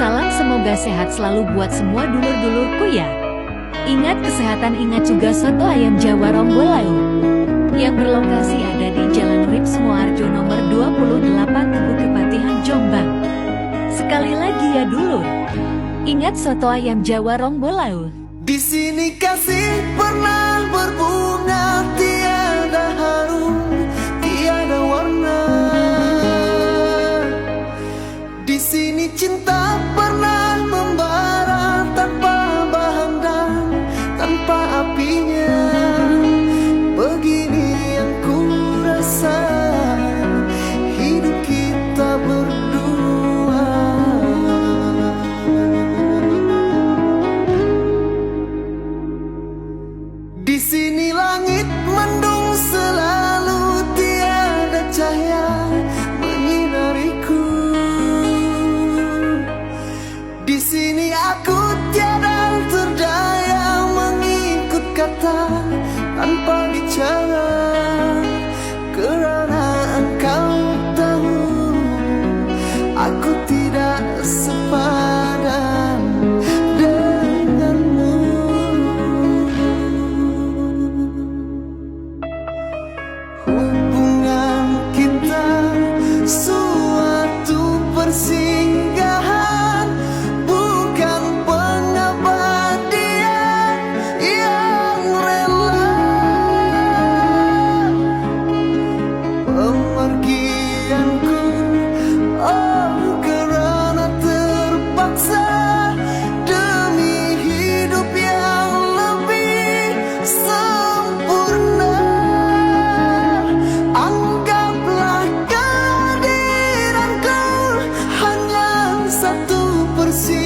Salam semoga sehat selalu buat semua dulur-dulurku ya. Ingat kesehatan, ingat juga soto ayam Jawa Ronggolayu yang berlokasi ada di Jalan Urip Sumoharjo nomor 28 Tugu Kepatihan Jombang. Sekali lagi ya dulur, ingat soto ayam Jawa Ronggolayu. Di sini kasih pernah berbunga, tiada harum, tiada warna. Di sini cinta pernah membara tanpa bahan dan tanpa apinya. Begini yang ku rasa hidup kita berdua. Di sini langit mendung selalu, tiada cahaya menyinariku. Di sini aku tiada terdaya mengikut kata tanpa bicara, kerana engkau tahu aku tidak sepadan denganmu. Hubungan kita suatu persinggahan, bukan pengabadian yang rela. Pemergianku, oh kerana terpaksa demi hidup yang lebih sempurna. Anggaplah kehadiranku hanya satu persi